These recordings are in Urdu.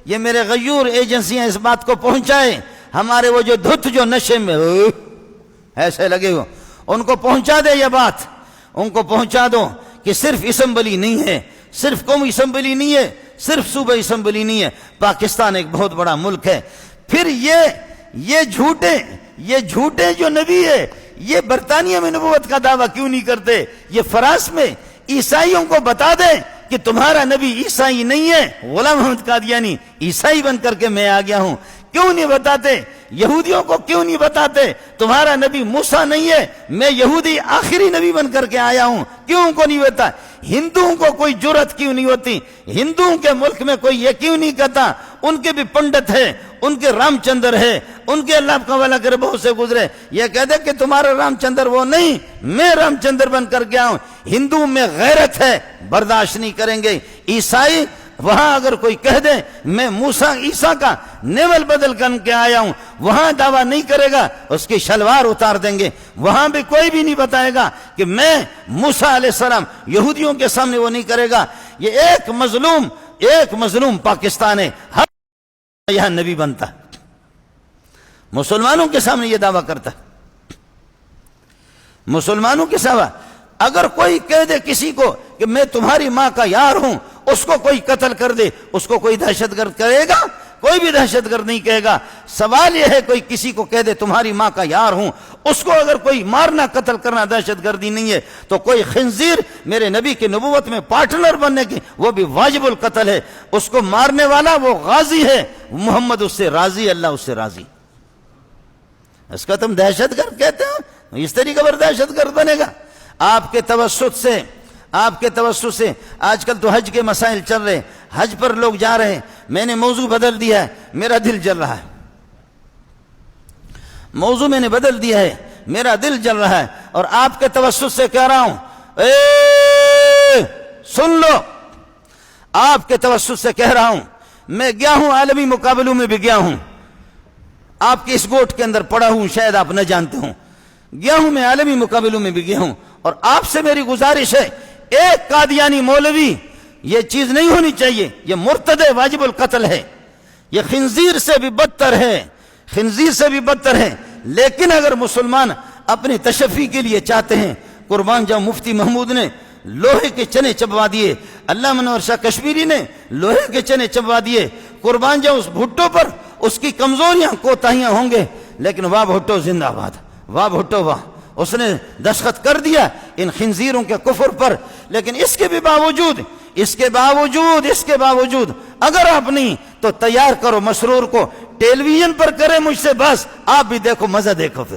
یہ میرے غیور ایجنسیاں اس بات کو پہنچائیں، ہمارے وہ جو دھت جو نشے میں ایسے لگے ہو، ان کو پہنچا دے یہ بات، ان کو پہنچا دو کہ صرف اسمبلی نہیں ہے، صرف قومی اسمبلی نہیں ہے، صرف صوبہ اسمبلی نہیں ہے، پاکستان ایک بہت بڑا ملک ہے۔ پھر یہ جھوٹے جو نبی ہے، یہ برطانیہ میں نبوت کا دعویٰ کیوں نہیں کرتے؟ یہ فرانس میں عیسائیوں کو بتا دیں کہ تمہارا نبی عیسائی نہیں ہے، غلام محمد قادیانی عیسائی بن کر کے میں آ گیا ہوں، کیوں نہیں بتاتے؟ یہودیوں کو کیوں نہیں بتاتے تمہارا نبی موسیٰ نہیں ہے، میں یہودی آخری نبی بن کر کے آیا ہوں، کیوں ان کو نہیں بتا؟ ہندوؤں کو کوئی جرت کیوں نہیں ہوتی؟ ہندوؤں کے ملک میں کوئی یہ کیوں نہیں کہتا؟ ان کے بھی پنڈت ہے، ان کے رام چندر ہے، ان کے اللہ کا والا کرے بہت سے گزرے، یہ کہہ دے کہ تمہارا رام چندر وہ نہیں، میں رام چندر بن کر کے آؤں۔ ہندو میں غیرت ہے، برداشت نہیں کریں گے۔ عیسائی وہاں اگر کوئی کہہ دے میں موسیٰ عیسیٰ کا نیول بدل کر کے آیا ہوں، وہاں دعویٰ نہیں کرے گا، اس کی شلوار اتار دیں گے۔ وہاں بھی کوئی بھی نہیں بتائے گا کہ میں موسیٰ علیہ السلام، یہودیوں کے سامنے وہ نہیں کرے گا۔ یہ ایک مظلوم پاکستان ہے، ہر یہاں نبی بنتا، مسلمانوں کے سامنے یہ دعویٰ کرتا، مسلمانوں کے سوا۔ اگر کوئی کہہ دے کسی کو کہ میں تمہاری ماں کا یار ہوں، اس کو کوئی قتل کر دے، اس کو کوئی دہشت گرد کہے گا؟ کوئی بھی دہشت گرد نہیں کہے گا۔ سوال یہ ہے کوئی کسی کو کہہ دے تمہاری ماں کا یار ہوں، اس کو اگر کوئی مارنا قتل کرنا دہشت گردی نہیں ہے، تو کوئی خنزیر میرے نبی کی نبوت میں پارٹنر بننے کی وہ بھی واجب القتل ہے۔ اس کو مارنے والا وہ غازی ہے، محمد اس سے راضی، اللہ اس سے راضی۔ اس کا تم دہشت گرد کہتے ہو؟ اس طریقے پر دہشت گرد بنے گا؟ آپ کے توسط سے آج کل تو حج کے مسائل چل رہے، حج پر لوگ جا رہے ہیں، میں نے موضوع بدل دیا ہے، میرا دل جل رہا ہے، موضوع میں نے بدل دیا ہے، میرا دل جل رہا ہے، اور آپ کے توسط سے کہہ رہا ہوں، سن لو، آپ کے توسط سے کہہ رہا ہوں، میں گیا ہوں عالمی مقابلوں میں بھی گیا ہوں، آپ کے اس گوٹ کے اندر پڑا ہوں، شاید آپ نہ جانتے ہوں، گیا ہوں میں عالمی مقابلوں میں بھی گیا ہوں، اور آپ سے میری گزارش ہے، ایک قادیانی مولوی، یہ چیز نہیں ہونی چاہیے، یہ مرتد واجب القتل ہے، یہ خنزیر سے بھی بدتر ہے، خنزیر سے بھی بدتر ہے۔ لیکن اگر مسلمان اپنی تشفی کے لیے چاہتے ہیں، قربان جاؤں مفتی محمود نے لوہے کے چنے چبوا دیے، علامہ منور شاہ کشمیری نے لوہے کے چنے چبوا دیے، قربان جاؤں اس بھٹو پر اس کی کمزوریاں کوتاہیاں ہوں گے، لیکن واہ بھٹو زندہ باد، واہ بھٹو واہ، اس نے دستخط کر دیا ان خنزیروں کے کفر پر۔ لیکن اس کے باوجود اگر آپ نہیں تو تیار کرو مسرور کو، ٹیلی ویژن پر کرے مجھ سے بس، آپ بھی دیکھو، مزہ دیکھو۔ پھر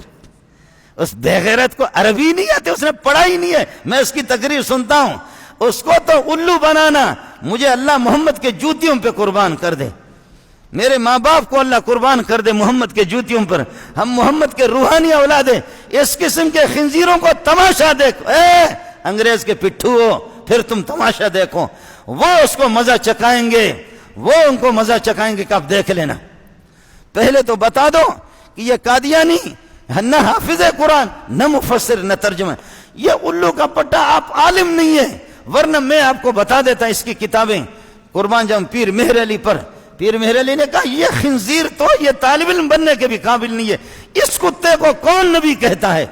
اس بے غیرت کو عربی نہیں آتے، اس نے پڑھا ہی نہیں ہے، میں اس کی تقریر سنتا ہوں، اس کو تو الو بنانا، مجھے اللہ محمد کے جوتیوں پہ قربان کر دے، میرے ماں باپ کو اللہ قربان کر دے محمد کے جوتیوں پر، ہم محمد کے روحانی اولاد ہیں۔ اس قسم کے خنزیروں کو تماشا دیکھو، انگریز کے پٹھو ہو، پھر تم تماشا دیکھو، وہ اس کو مزہ چکائیں گے، وہ ان کو مزہ چکائیں گے کہ آپ دیکھ لینا۔ پہلے تو بتا دو کہ یہ قادیانی نہ حافظ قرآن، نہ مفسر، نہ ترجمہ، یہ الو کا پٹا، آپ عالم نہیں ہے، ورنہ میں آپ کو بتا دیتا اس کی کتابیں۔ قربان جاؤں پیر مہر علی پر، پیر مہر علی نے کہا یہ خنزیر تو یہ طالب علم بننے کے بھی قابل نہیں ہے، اس کتے کو کون نبی کہتا ہے،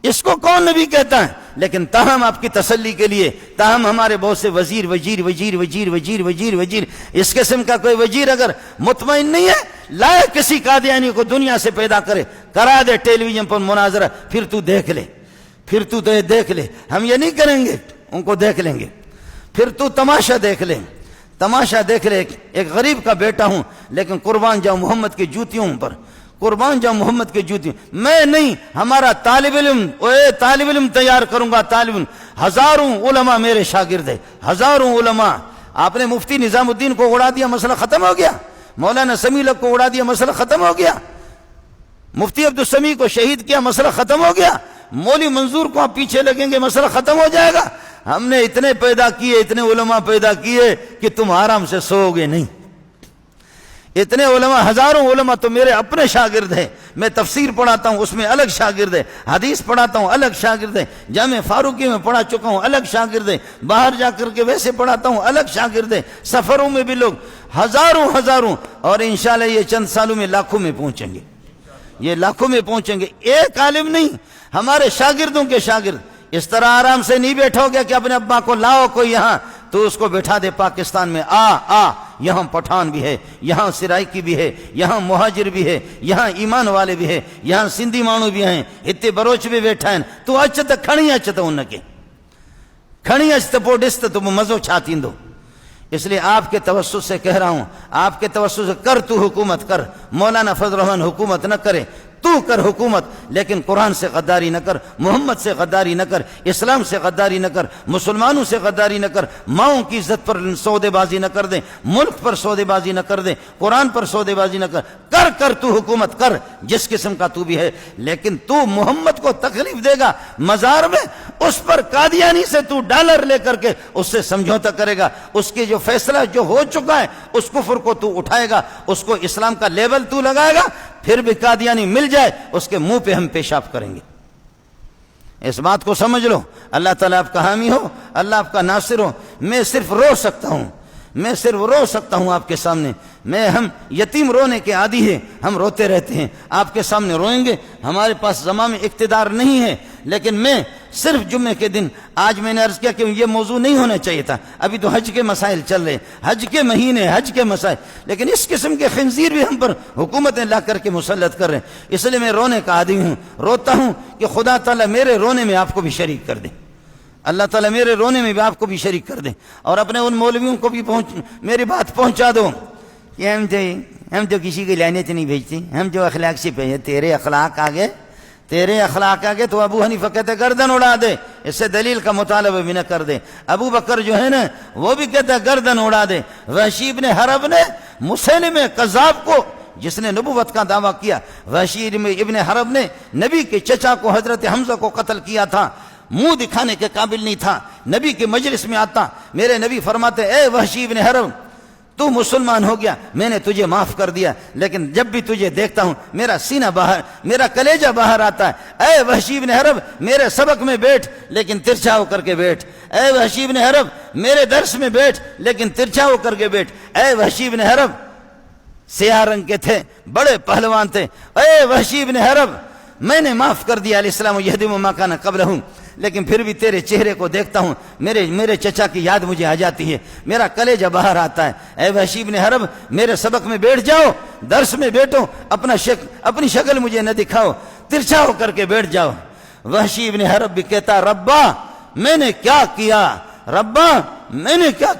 اس کو کون نبی کہتا ہے؟ لیکن تاہم آپ کی تسلی کے لیے، تاہم ہمارے بہت سے وزیر اس قسم کا کوئی وزیر اگر مطمئن نہیں ہے، لائے کسی قادیانی کو دنیا سے پیدا کرے، کرا دے ٹیلی ویژن پر مناظرہ، پھر تو دیکھ لے، ہم یہ نہیں کریں گے، ان کو دیکھ لیں گے، پھر تو تماشا دیکھ لے، ایک غریب کا بیٹا ہوں، لیکن قربان جاؤں محمد کی جوتیوں پر، قربان جاؤں محمد کی جوتیوں، میں نہیں، ہمارا طالب علم تیار کروں گا، طالب علم، ہزاروں علماء میرے شاگرد ہیں، ہزاروں علماء۔ آپ نے مفتی نظام الدین کو اڑا دیا، مسئلہ ختم ہو گیا، مولانا سمیع کو اڑا دیا، مسئلہ ختم ہو گیا، مفتی عبدالسمیع کو شہید کیا، مسئلہ ختم ہو گیا، مولوی منظور کو آپ پیچھے لگیں گے، مسئلہ ختم ہو جائے گا۔ ہم نے اتنے پیدا کیے، اتنے علماء پیدا کیے کہ تم آرام سے سو گے نہیں، اتنے علماء، ہزاروں علماء تو میرے اپنے شاگرد ہیں. میں تفسیر پڑھاتا ہوں، اس میں الگ شاگرد ہے. حدیث پڑھاتا ہوں، الگ شاگرد ہے. جامع فاروقی میں پڑھا چکا ہوں، الگ شاگرد ہے. باہر جا کر کے ویسے پڑھاتا ہوں، الگ شاگرد ہے. سفروں میں بھی لوگ ہزاروں، اور انشاءاللہ یہ چند سالوں میں لاکھوں میں پہنچیں گے. یہ لاکھوں میں پہنچیں گے. ایک عالم نہیں، ہمارے شاگردوں کے شاگرد. اس طرح آرام سے نہیں بیٹھو گے کہ اپنے ابا کو لاؤ کوئی یہاں، تو اس کو بٹھا دے پاکستان میں. آ یہاں پٹھان بھی ہے، یہاں سرائکی بھی ہے، یہاں مہاجر بھی ہے، یہاں ایمان والے بھی ہے، یہاں سندھی مانو بھی ہیں، اتنے بروچ بھی بیٹھا ہیں. تو اچھا تو کھڑی اچھا تو ان کے کھڑی اچھا پو ڈس تو مزو چھا تھیندو. اس لیے آپ کے توسط سے کہہ رہا ہوں، آپ کے توسط سے کر، تو حکومت کر. مولانا فضل الرحمن حکومت نہ کرے، تو کر حکومت، لیکن قرآن سے غداری نہ کر، محمد سے غداری نہ کر، اسلام سے غداری نہ کر، مسلمانوں سے غداری نہ کر. ماؤں کی عزت پر سودے بازی نہ کر دیں، ملک پر سودے بازی نہ کر دیں، قرآن پر سودے بازی نہ کر تو حکومت کر، جس قسم کا تو بھی ہے. لیکن تو محمد کو تکلیف دے گا مزار میں، اس پر قادیانی سے تو ڈالر لے کر کے اس سے سمجھوتا کرے گا. اس کے جو فیصلہ جو ہو چکا ہے اس کفر کو تو اٹھائے گا، اس کو اسلام کا لیبل تو لگائے گا. پھر بھی قادیانی مل جائے اس کے منہ پہ ہم پیشاب کریں گے. اس بات کو سمجھ لو. اللہ تعالیٰ آپ کا حامی ہو، اللہ آپ کا ناصر ہو. میں صرف رو سکتا ہوں آپ کے سامنے. ہم یتیم رونے کے عادی ہیں، ہم روتے رہتے ہیں. آپ کے سامنے روئیں گے. ہمارے پاس زمان میں اقتدار نہیں ہے، لیکن میں صرف جمعے کے دن، آج میں نے عرض کیا کہ یہ موضوع نہیں ہونا چاہیے تھا. ابھی تو حج کے مسائل چل رہے ہیں، حج کے مہینے، حج کے مسائل، لیکن اس قسم کے خنزیر بھی ہم پر حکومتیں لا کر کے مسلط کر رہے ہیں. اس لیے میں رونے کا عادی ہوں، روتا ہوں کہ خدا تعالیٰ میرے رونے میں آپ کو بھی شریک کر دے. اللہ تعالیٰ میرے رونے میں بھی آپ کو بھی شریک کر دیں. اور اپنے ان مولویوں کو بھی میری بات پہنچا دو کہ ہم تو کسی کی لعنت نہیں بھیجتے، ہم جو اخلاق سے بھیجتے. تیرے اخلاق آگے تو ابو حنیفہ کہتے گردن اڑا دے. اس سے دلیل کا مطالبہ بھی نہ کر دے. ابو بکر جو ہے نا وہ بھی کہتا گردن اڑا دے. وحشی ابن حرب نے مسیلمہ کذاب کو، جس نے نبوت کا دعویٰ کیا، وحشی ابن حرب نے نبی کے چچا کو حضرت حمزہ کو قتل کیا تھا. منہ دکھانے کے قابل نہیں تھا. نبی کے مجلس میں آتا، میرے نبی فرماتے اے وحشی ابن حرب، تو مسلمان ہو گیا، میں نے تجھے معاف کر دیا، لیکن جب بھی تجھے دیکھتا ہوں میرا سینہ باہر، میرا کلیجہ باہر آتا ہے. اے وحشی ابن حرب، میرے سبق میں بیٹھ لیکن ترچھا ہو کر کے بیٹھ. اے وحشی ابن حرب، میرے درس میں بیٹھ لیکن ترچھا ہو کر کے بیٹھ. اے وحشی ابن حرب، سیاہ رنگ کے تھے، بڑے پہلوان تھے. اے وحشی ابن حرب، میں نے معاف کر دیا، علیہ السلام یہدم ما کان قبلہم، لیکن پھر بھی تیرے چہرے کو دیکھتا ہوں، میرے چچا کی یاد مجھے آ جاتی ہے، میرا کلیجہ باہر آتا ہے. اے وحشی ابن حرب، میرے سبق میں بیٹھ جاؤ، درس میں بیٹھو، اپنی شکل مجھے نہ دکھاؤ، ترچھا ہو کر کے بیٹھ جاؤ. وحشی ابن حرب بھی کہتا ربا میں نے کیا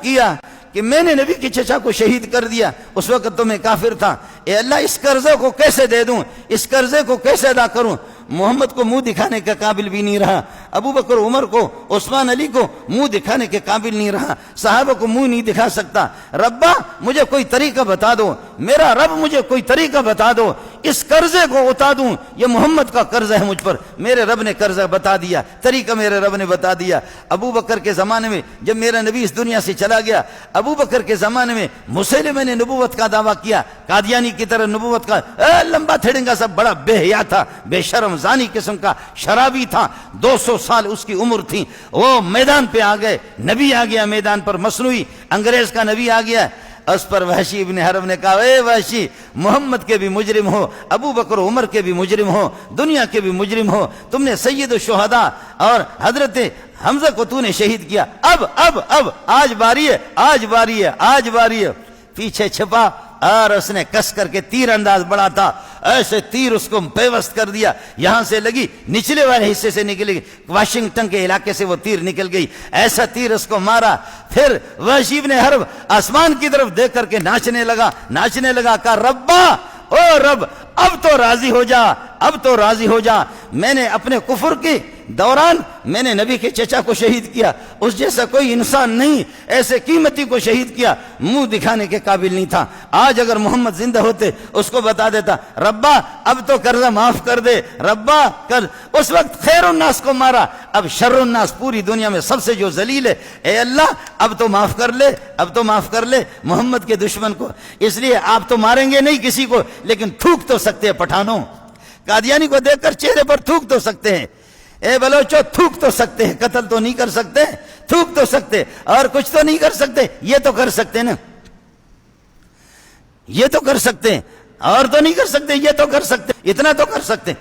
کیا کہ میں نے نبی کے چچا کو شہید کر دیا. اس وقت تو میں کافر تھا. اے اللہ، اس قرضے کو کیسے دے دوں، اس قرضے کو کیسے ادا کروں. محمد کو منہ دکھانے کے قابل بھی نہیں رہا، ابو بکر عمر کو، عثمان علی کو منہ دکھانے کے قابل نہیں رہا، صحابہ کو منہ نہیں دکھا سکتا. ربا مجھے کوئی طریقہ بتا دو، میرا رب مجھے کوئی طریقہ بتا دو، اس قرضے کو اتار دوں. یہ محمد کا قرضہ ہے مجھ پر، میرے رب نے قرضہ بتا دیا، طریقہ میرے رب نے بتا دیا. ابو بکر کے زمانے میں جب میرا نبی اس دنیا سے چلا گیا، ابو بکر کے زمانے میں مسیلمہ نے نبوت کا دعویٰ کیا، قادیانی کی طرح نبوت کا. لمبا تھڑنگا سب بڑا بے حیا تھا، بے شرم زانی قسم کا شرابی تھا. 200 سال اس کی عمر تھی. وہ میدان پہ آ گئے، نبی آ گیا میدان پر، مصنوعی انگریز کا نبی آ گیا. اس پر وحشی ابن حرب نے کہا اے وحشی، محمد کے بھی مجرم ہو، ابو بکر عمر کے بھی مجرم ہو، دنیا کے بھی مجرم ہو. تم نے سید الشہداء اور حضرت حمزہ کو تو نے شہید کیا. اب آج باری ہے. پیچھے چھپا اور اس نے کس کر کے تیر انداز بڑا تھا، ایسے تیر اس کو پیوست کر دیا. یہاں سے لگی، نچلے والے حصے سے نکلی، واشنگٹن کے علاقے سے وہ تیر نکل گئی. ایسا تیر اس کو مارا. پھر وحشی ابن حرب آسمان کی طرف دیکھ کر کے ناچنے لگا. کہا ربا، او رب، اب تو راضی ہو جا. میں نے اپنے کفر کی دوران میں نے نبی کے چچا کو شہید کیا، اس جیسا کوئی انسان نہیں ایسے قیمتی کو شہید کیا، منہ دکھانے کے قابل نہیں تھا۔ آج اگر محمد زندہ ہوتے اس کو بتا دیتا ربا اب تو قرضہ معاف کر دے، ربا کر، اس وقت خیر الناس کو مارا، اب شر الناس پوری دنیا میں سب سے جو ذلیل ہے، اے اللہ اب تو معاف کر لے، اب تو معاف کر لے محمد کے دشمن کو۔ اس لیے آپ تو ماریں گے نہیں کسی کو، لیکن تھوک تو سکتے ہیں پٹھانوں، قادیانی کو دیکھ کر چہرے پر تھوک تو سکتے ہیں، اے بلوچو تھوک تو سکتے ہیں، قتل تو نہیں کر سکتے، تھوک تو سکتے، اور کچھ تو نہیں کر سکتے، یہ تو کر سکتے نا، یہ تو کر سکتے ہیں، اور تو نہیں کر سکتے، یہ تو کر سکتے، اتنا تو کر سکتے۔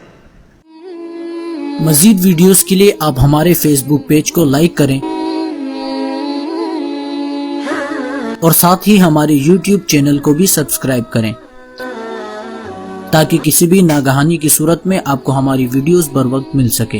مزید ویڈیوز کے لیے آپ ہمارے فیس بک پیج کو لائک کریں اور ساتھ ہی ہمارے یوٹیوب چینل کو بھی سبسکرائب کریں تاکہ کسی بھی ناگہانی کی صورت میں آپ کو ہماری ویڈیوز بر وقت مل سکے۔